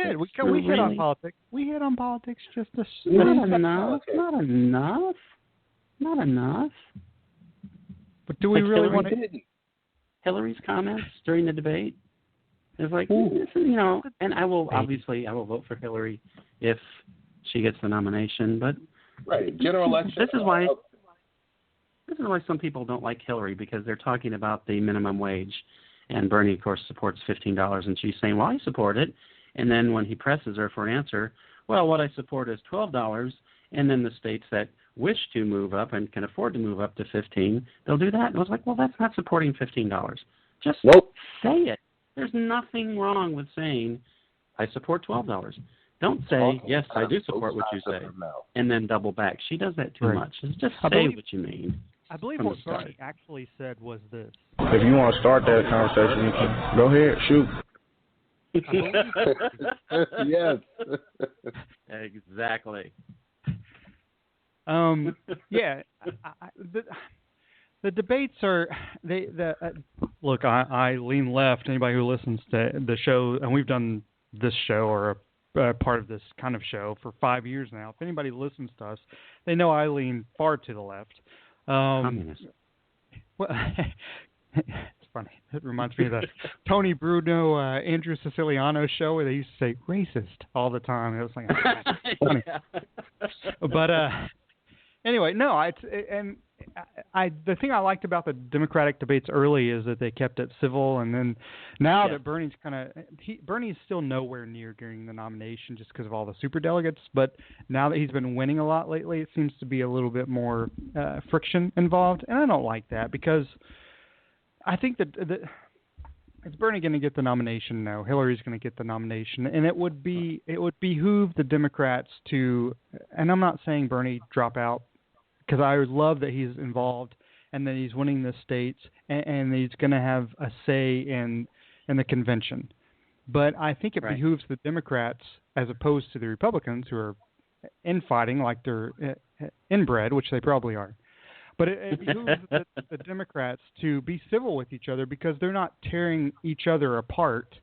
did. We Really? hit on politics. We hit on politics just a Not enough. Not enough. Not enough. But do we really want to? Hillary's comments during the debate is like, and I will vote for Hillary if she gets the nomination. But general election. This is why some people don't like Hillary, because they're talking about the minimum wage, and Bernie, of course, supports $15, and she's saying, well, I support it. And then when he presses her for an answer, well, what I support is $12, and then the states that wish to move up and can afford to move up to $15, they'll do that. And I was like, well, that's not supporting $15. Just say it. There's nothing wrong with saying, I support $12. Don't say, yes, I do support what you say, and then double back. She does that too much. Just say what you mean. I believe what Bernie actually said was this. If you want to start that conversation, you can go ahead, shoot. Yes. Exactly. Yeah. The debates are look. I lean left. Anybody who listens to the show, and we've done this show or a part of this kind of show for 5 years now. If anybody listens to us, they know I lean far to the left. Communist. Well, it's funny. It reminds me of the Tony Bruno, Andrew Siciliano show where they used to say racist all the time. It was like funny. But anyway, no. The thing I liked about the Democratic debates early is that they kept it civil, and then now that Bernie's Bernie's still nowhere near getting the nomination just because of all the superdelegates. But now that he's been winning a lot lately, it seems to be a little bit more friction involved, and I don't like that because I think that is Bernie going to get the nomination? No, Hillary's going to get the nomination, and it would behoove the Democrats to. And I'm not saying Bernie drop out, because I would love that he's involved and that he's winning the states and he's going to have a say in the convention. But I think it behooves the Democrats, as opposed to the Republicans who are infighting like they're inbred, which they probably are. But it behooves the Democrats to be civil with each other because they're not tearing each other apart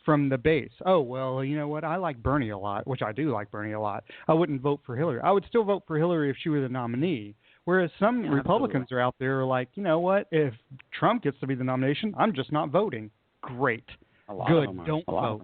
from the base. Oh, well, you know what? I like Bernie a lot, which I do like Bernie a lot. I wouldn't vote for Hillary. I would still vote for Hillary if she were the nominee. Whereas some Republicans are out there are like, you know what? If Trump gets to be the nomination, I'm just not voting. Great. Good. Don't vote.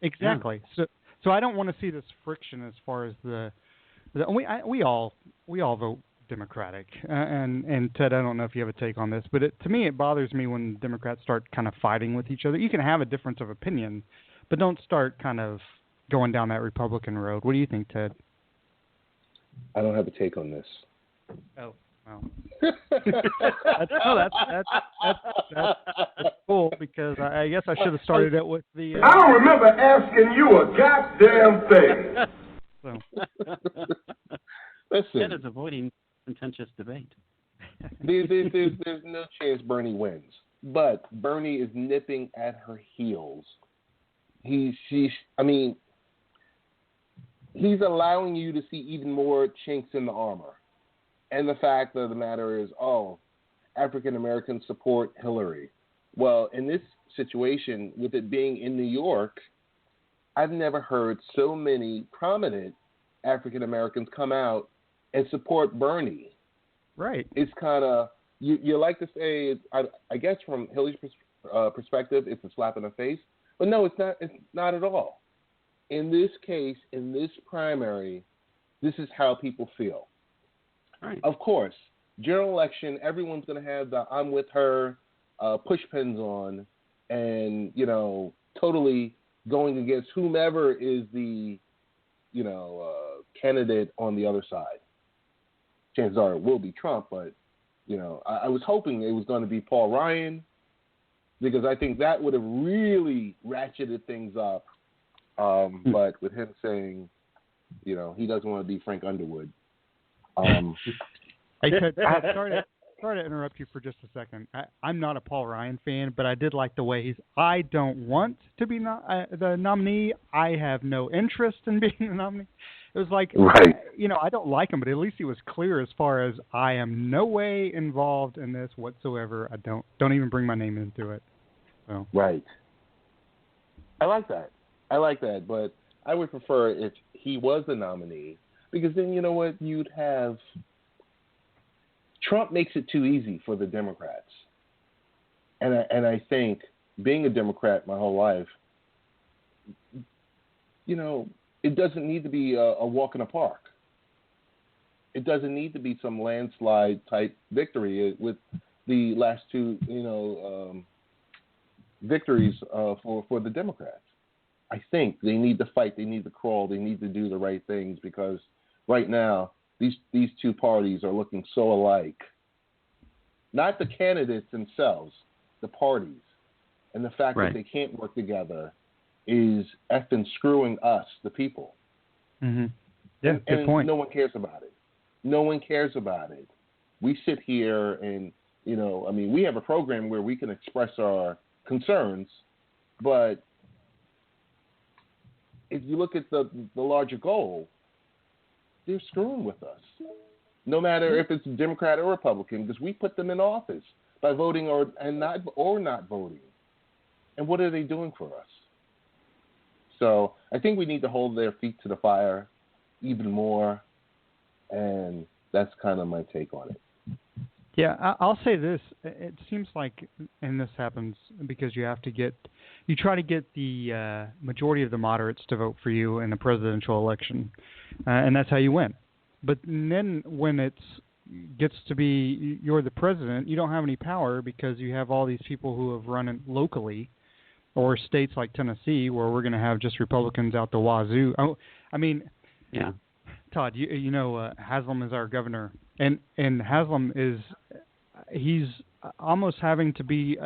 Exactly. Yeah. So I don't want to see this friction as far as we all vote Democratic. And Ted, I don't know if you have a take on this, but to me it bothers me when Democrats start kind of fighting with each other. You can have a difference of opinion, but don't start kind of going down that Republican road. What do you think, Ted? I don't have a take on this. Oh, well. That's cool, because I guess I should have started it with the... I don't remember asking you a goddamn thing. Listen. Ted is avoiding contentious debate. There's no chance Bernie wins, but Bernie is nipping at her heels. He's allowing you to see even more chinks in the armor. And the fact of the matter is, African Americans support Hillary. Well, in this situation, with it being in New York, I've never heard so many prominent African Americans come out and support Bernie. Right. It's kind of, you like to say, I guess from Hillary's perspective, it's a slap in the face. But no, it's not. It's not at all. In this case, in this primary, this is how people feel. Right. Of course, general election, everyone's going to have the I'm with her push pins on and, totally going against whomever is the, candidate on the other side. Chances are it will be Trump, but, I was hoping it was going to be Paul Ryan, because I think that would have really ratcheted things up. But with him saying, he doesn't want to be Frank Underwood. Hey, Ted, sorry to interrupt you for just a second. I'm not a Paul Ryan fan, but I did like the way I don't want to be the nominee. I have no interest in being the nominee. It was like, I don't like him, but at least he was clear as far as I am no way involved in this whatsoever. I don't even bring my name into it. So. Right. I like that. I like that, but I would prefer if he was the nominee, because then you know what, you'd have Trump makes it too easy for the Democrats, and I think being a Democrat my whole life, you know, it doesn't need to be a walk in a park. It doesn't need to be some landslide type victory with the last two, victories for the Democrats. I think they need to fight. They need to crawl. They need to do the right things, because right now these two parties are looking so alike. Not the candidates themselves, the parties, and the fact that they can't work together is effing screwing us, the people. Mm-hmm. Yeah, good point. No one cares about it. No one cares about it. We sit here and, we have a program where we can express our concerns, but if you look at the larger goal, they're screwing with us. No matter if it's Democrat or Republican, because we put them in office by voting or not voting. And what are they doing for us? So I think we need to hold their feet to the fire even more, and that's kind of my take on it. Yeah, I'll say this. It seems like, and this happens because you try to get the majority of the moderates to vote for you in a presidential election, and that's how you win. But then when it gets to be you're the president, you don't have any power, because you have all these people who have run it locally, or states like Tennessee where we're going to have just Republicans out the wazoo. Yeah. Todd, you know Haslam is our governor, and Haslam he's almost having to be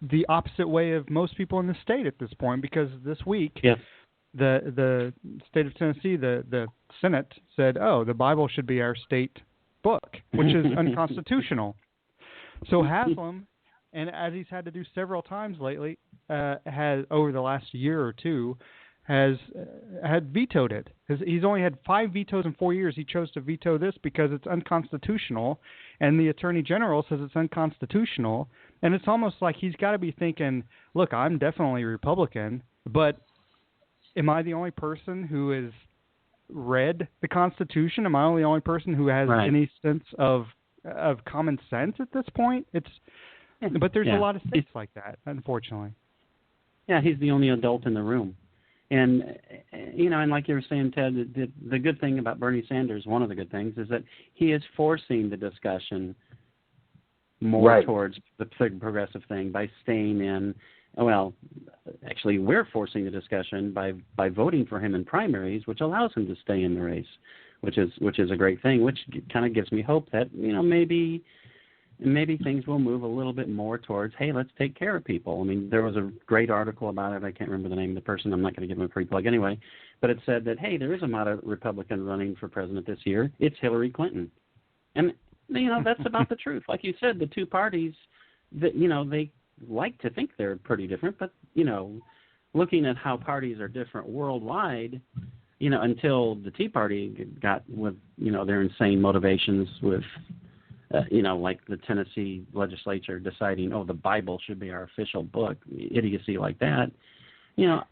the opposite way of most people in the state at this point, because this week the state of Tennessee, the Senate said, the Bible should be our state book, which is unconstitutional. So Haslam, and as he's had to do several times lately, has over the last year or two, had vetoed it. He's only had 5 vetoes in 4 years. He chose to veto this because it's unconstitutional, and the Attorney General says it's unconstitutional. And it's almost like he's got to be thinking, look, I'm definitely Republican, but am I the only person who has read the Constitution? Am I the only person who has any sense of common sense at this point? But there's a lot of states like that, unfortunately. Yeah, he's the only adult in the room. And, and like you were saying, Ted, the good thing about Bernie Sanders, one of the good things, is that he is forcing the discussion more towards the progressive thing by staying in. Well, actually, we're forcing the discussion by voting for him in primaries, which allows him to stay in the race, which is a great thing, which kind of gives me hope that, maybe things will move a little bit more towards, hey, let's take care of people. I mean, there was a great article about it. I can't remember the name of the person. I'm not going to give him a free plug anyway. But it said that, hey, there is a moderate Republican running for president this year. It's Hillary Clinton. And, that's about the truth. Like you said, the two parties, that they like to think they're pretty different. But, looking at how parties are different worldwide, until the Tea Party got with, their insane motivations with, like the Tennessee legislature deciding, the Bible should be our official book, idiocy like that.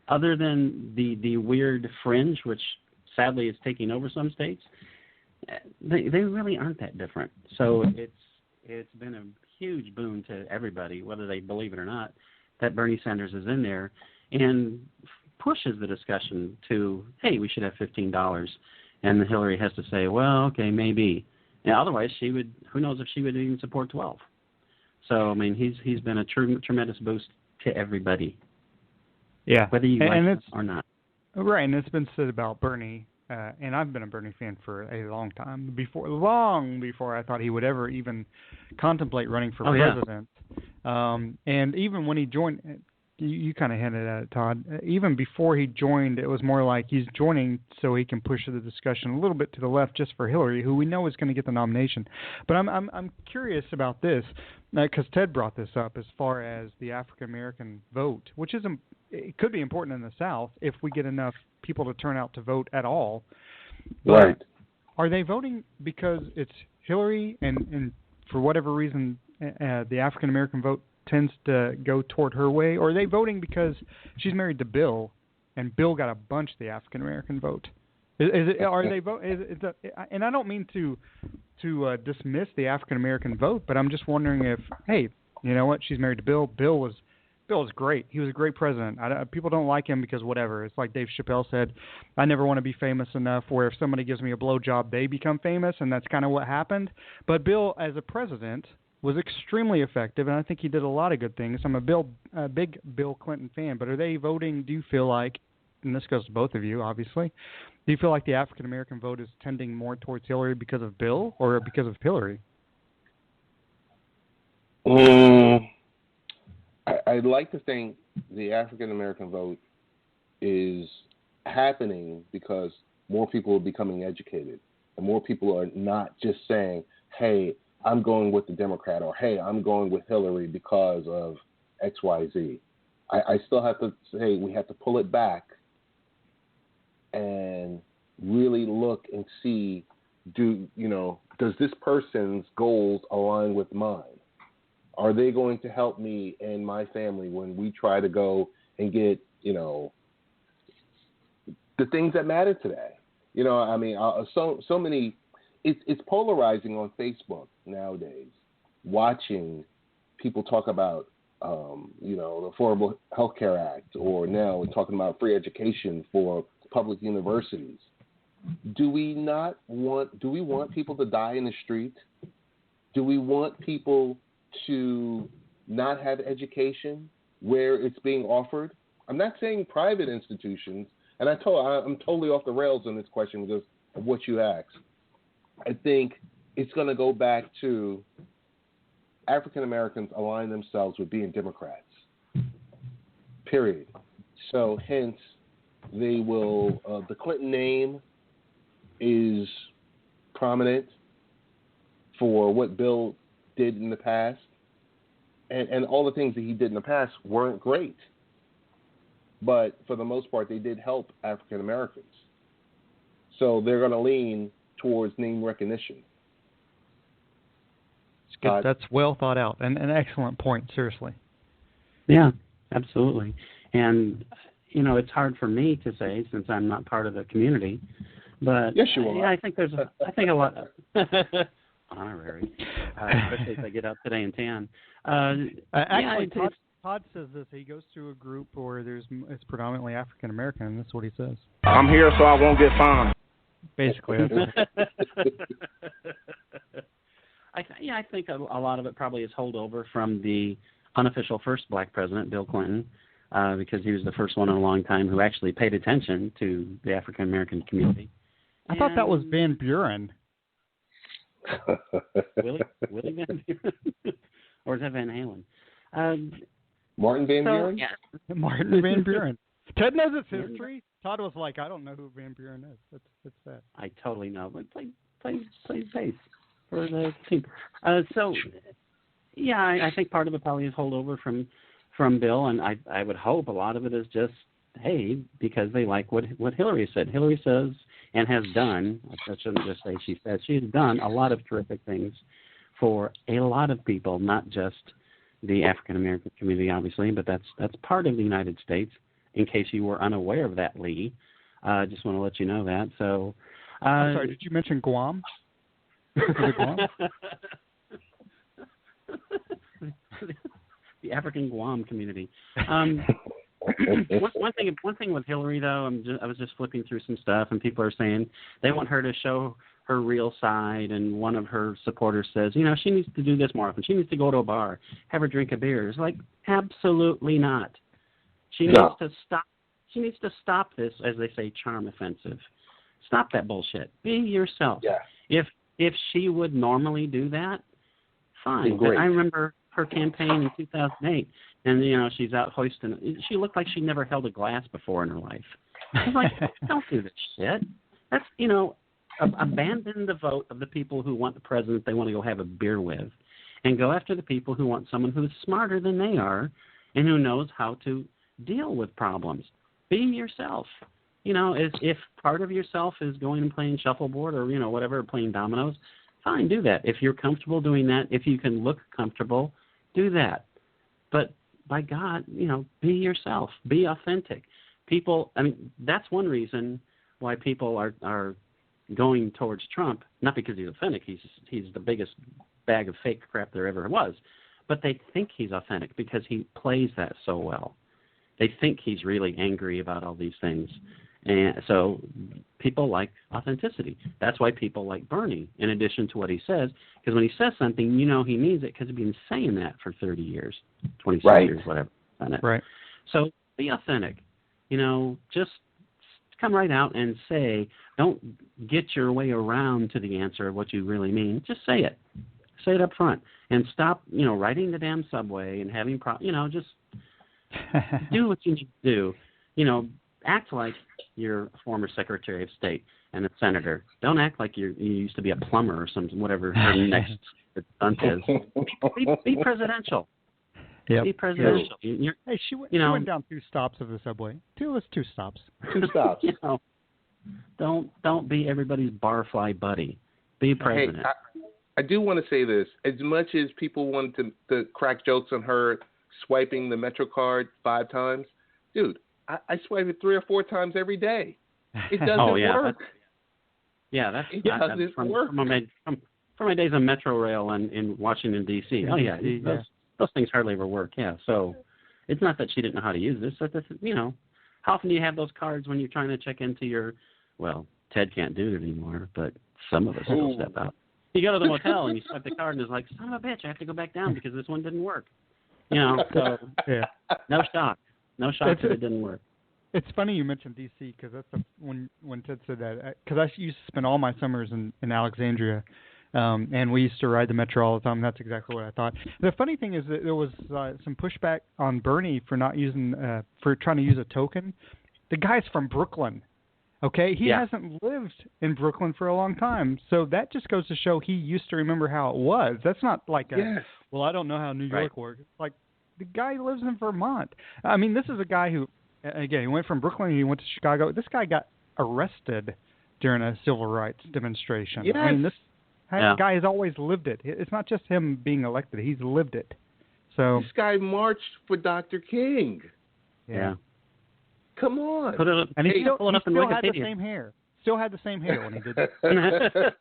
Other than the weird fringe, which sadly is taking over some states, they really aren't that different. So it's been a huge boon to everybody, whether they believe it or not, that Bernie Sanders is in there and pushes the discussion to, hey, we should have $15. And Hillary has to say, well, okay, maybe. Yeah, otherwise, who knows if she would even support 12. So, I mean, he's been a tremendous boost to everybody. Yeah. Whether you like it or not. Right, and it's been said about Bernie, and I've been a Bernie fan for a long time, long before I thought he would ever even contemplate running for president. Yeah. And even when he joined, you kind of hinted at it, Todd. Even before he joined, it was more like he's joining so he can push the discussion a little bit to the left, just for Hillary, who we know is going to get the nomination. But I'm curious about this because Ted brought this up as far as the African American vote, which it could be important in the South if we get enough people to turn out to vote at all. Right. But are they voting because it's Hillary, and for whatever reason, the African American vote tends to go toward her way, or are they voting because she's married to Bill and Bill got a bunch of the African American vote. Are they vote? And I don't mean to dismiss the African American vote, but I'm just wondering if, hey, you know what? She's married to Bill. Bill was great. He was a great president. People don't like him because whatever. It's like Dave Chappelle said, I never want to be famous enough where if somebody gives me a blowjob, they become famous, and that's kind of what happened. But Bill, as a president, was extremely effective, and I think he did a lot of good things. I'm a big Bill Clinton fan, but are they voting, do you feel like, and this goes to both of you, obviously, do you feel like the African-American vote is tending more towards Hillary because of Bill or because of Hillary? I'd like to think the African-American vote is happening because more people are becoming educated, and more people are not just saying, hey, I'm going with the Democrat, or hey, I'm going with Hillary because of X, Y, Z. I still have to say we have to pull it back and really look and see, does this person's goals align with mine? Are they going to help me and my family when we try to go and get, the things that matter today? So many, it's polarizing on Facebook nowadays, watching people talk about, the Affordable Health Care Act, or now we're talking about free education for public universities. Do we want people to die in the street? Do we want people to not have education where it's being offered? I'm not saying private institutions, and I'm totally off the rails on this question because of what you asked. I think it's going to go back to African Americans align themselves with being Democrats, period. So hence, they will, the Clinton name is prominent for what Bill did in the past, and all the things that he did in the past weren't great, but for the most part, they did help African Americans. So they're going to lean towards name recognition. It's good. That's well thought out and an excellent point. Seriously. Yeah, absolutely. And it's hard for me to say since I'm not part of the community, but yes, you are. Yeah, I think a lot. Honorary, especially if I get out today and tan. Actually, Todd says this. He goes to a group where it's predominantly African American, and that's what he says. I'm here so I won't get fined. Basically, I think a lot of it probably is holdover from the unofficial first black president, Bill Clinton, because he was the first one in a long time who actually paid attention to the African American community. I thought that was Van Buren. Willie Van Buren? Or is that Van Halen? Martin Van Buren? Yeah. Martin Van Buren. Ted knows its history. Todd was like, I don't know who Van Buren is. That's that. I totally know, but play bass for the team. I think part of it probably is holdover from Bill, and I would hope a lot of it is just, hey, because they like what Hillary said. Hillary says and has done, I shouldn't just say she said, she's done a lot of terrific things for a lot of people, not just the African American community, obviously, but that's part of the United States. In case you were unaware of that, Lee, I just want to let you know that. So, I'm sorry, did you mention Guam? Is it Guam? The African Guam community. One thing with Hillary, though, I was just flipping through some stuff, and people are saying they want her to show her real side, and one of her supporters says, she needs to do this more often. She needs to go to a bar, have her drink a beer. It's like, absolutely not. She needs to stop. She needs to stop this, as they say, charm offensive. Stop that bullshit. Be yourself. Yeah. If she would normally do that, fine. But I remember her campaign in 2008, and she's out hoisting. She looked like she never held a glass before in her life. I was like, don't do this shit. That's abandon the vote of the people who want the president they want to go have a beer with, and go after the people who want someone who's smarter than they are, and who knows how to deal with problems. Be yourself. If part of yourself is going and playing shuffleboard or, whatever, playing dominoes, fine, do that. If you're comfortable doing that, if you can look comfortable, do that. But by God, be yourself. Be authentic. people, I mean, that's one reason why people are going towards Trump, not because he's authentic. He's the biggest bag of fake crap there ever was. But they think he's authentic because he plays that so well. They think he's really angry about all these things. And so people like authenticity. That's why people like Bernie, in addition to what he says, because when he says something, you know he means it because he's been saying that for 30 years, 26 years, whatever. Right. So be authentic. You know, just come right out and say, don't get your way around to the answer of what you really mean. Just say it. Say it up front. And stop, you know, riding the damn subway and having, just do what you need to do. You know, act like you're a former Secretary of State and a senator. Don't act like you used to be a plumber or something, whatever your next stunt is. Be presidential. Yep. Be presidential. Hey, she went down 2 stops of the subway. 2 stops. 2 stops. You know, don't be everybody's barfly buddy. Be president. Hey, I do want to say this. As much as people want to crack jokes on her swiping the Metro card 5 times, dude, I swipe it 3 or 4 times every day. It doesn't work. It doesn't work. From my days on Metro Rail in Washington, D.C. Oh, yeah. Those things hardly ever work, yeah. So it's not that she didn't know how to use this. You know, how often do you have those cards when you're trying to check into your, well, Ted can't do it anymore, but some of us will step out. You go to the motel and you swipe the card and it's like, son of a bitch, I have to go back down because this one didn't work. You know, so no shock. No shock that it didn't work. It's funny you mentioned D.C. because that's when Ted said that. Because I used to spend all my summers in Alexandria, and we used to ride the Metro all the time. That's exactly what I thought. The funny thing is that there was some pushback on Bernie for not using for trying to use a token. The guy's from Brooklyn. Okay, he hasn't lived in Brooklyn for a long time, so that just goes to show he used to remember how it was. That's not like well, I don't know how New York works. It's like the guy lives in Vermont. I mean, this is a guy who, again, he went from Brooklyn, he went to Chicago. This guy got arrested during a civil rights demonstration. Yes. I mean, this guy has always lived it. It's not just him being elected; he's lived it. So this guy marched for Dr. King. Yeah. Come on. And he still had the same hair. Still had the same hair when he did that.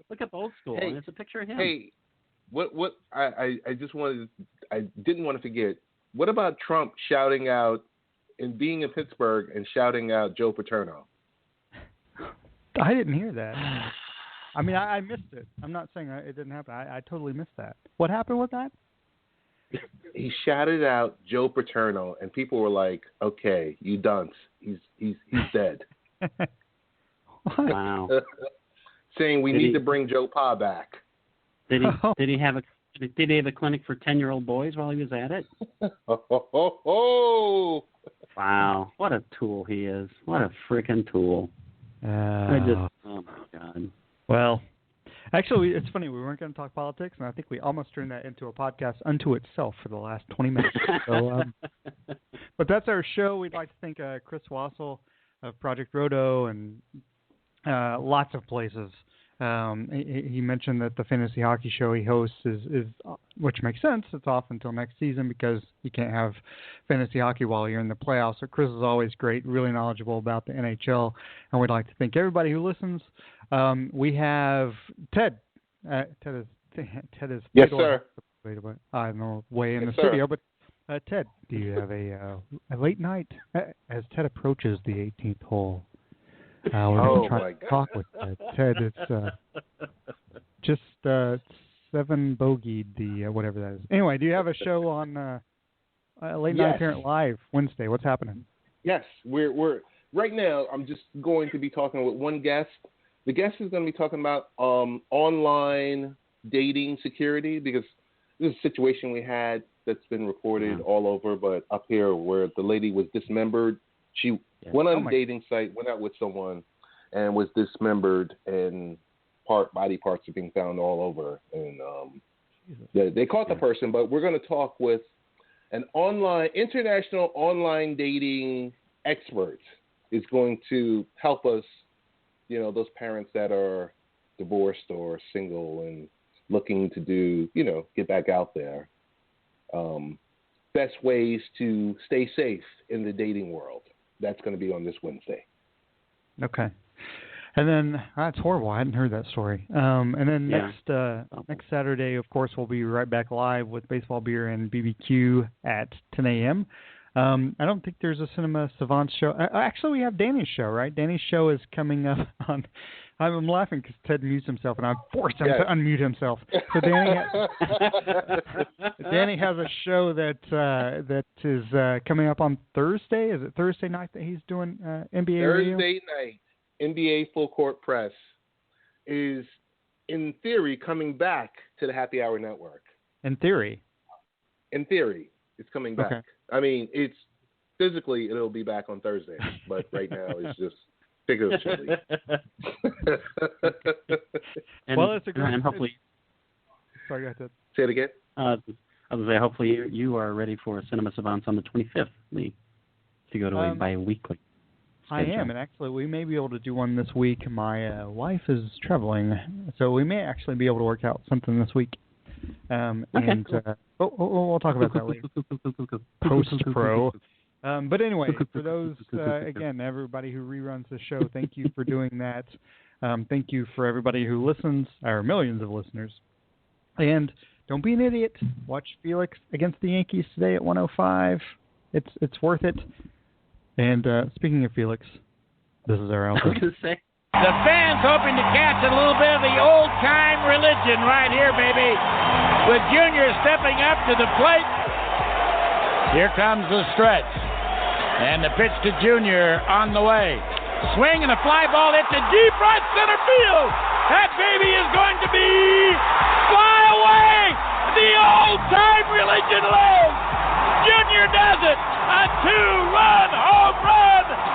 Look up Old School, and it's a picture of him. Hey, what I didn't want to forget. What about Trump shouting out and being in Pittsburgh and shouting out Joe Paterno? I didn't hear that. I mean, I missed it. I'm not saying it didn't happen. I totally missed that. What happened with that? He shouted out Joe Paterno, and people were like, "Okay, you dunce. He's dead." Wow. Saying we need to bring Joe Pa back. Did he have a clinic for 10-year-old boys while he was at it? Wow, what a tool he is! What a freaking tool! Oh my God. Well, actually, it's funny. We weren't going to talk politics, and I think we almost turned that into a podcast unto itself for the last 20 minutes. So, but that's our show. We'd like to thank Chris Wassel of Project Roto and lots of places. He mentioned that the fantasy hockey show he hosts is which makes sense. It's off until next season because you can't have fantasy hockey while you're in the playoffs. So Chris is always great, really knowledgeable about the NHL, and we'd like to thank everybody who listens. We have Ted. Ted is yes, sir. I'm way in the studio, but Ted, do you have a late night as Ted approaches the 18th hole? We're going to try to talk with Ted. It's just 7 bogeyed the whatever that is. Anyway, do you have a show on Late Night Parent Live Wednesday? What's happening? Yes, we're right now. I'm just going to be talking with one guest. The guest is going to be talking about online dating security because this is a situation we had that's been reported all over, but up here where the lady was dismembered. She went on a dating site, went out with someone, and was dismembered, and body parts are being found all over. And they caught the person, but we're going to talk with an international online dating expert is going to help us, those parents that are divorced or single and looking to do, get back out there. Best ways to stay safe in the dating world. that's going to be on this Wednesday. Okay. And then that's horrible. I hadn't heard that story. And then next Saturday, of course, we'll be right back live with Baseball Beer and BBQ at 10 a.m. I don't think there's a Cinema Savant show. Actually, we have Danny's show, right? Danny's show is coming up on. I'm laughing because Ted mutes himself, and I forced him to unmute himself. So Danny has a show that is coming up on Thursday. Is it Thursday night that he's doing NBA radio? Thursday night, NBA Full Court Press is, in theory, coming back to the Happy Hour Network. In theory? In theory, it's coming back. Okay. I mean, it's physically it'll be back on Thursday, but right now it's just figuratively. and hopefully. Sorry, go ahead. Say it again. I was going to say, hopefully you are ready for Cinema Savants on the 25th, Lee, to go to a bi-weekly schedule. I am, and actually we may be able to do one this week. My wife is traveling, so we may actually be able to work out something this week. Okay, and cool. We'll talk about that later. Post-pro. But anyway, for those, again, everybody who reruns the show, thank you for doing that. Thank you for everybody who listens, our millions of listeners. And don't be an idiot. Watch Felix against the Yankees today at 1:05. It's worth it. And speaking of Felix, this is our outro. The fans hoping to catch a little bit of the old-time religion right here, baby. With Junior stepping up to the plate. Here comes the stretch. And the pitch to Junior on the way. Swing and a fly ball hits to deep right center field. That baby is going to be fly away. The old-time religion lives. Junior does it. A 2-run home run.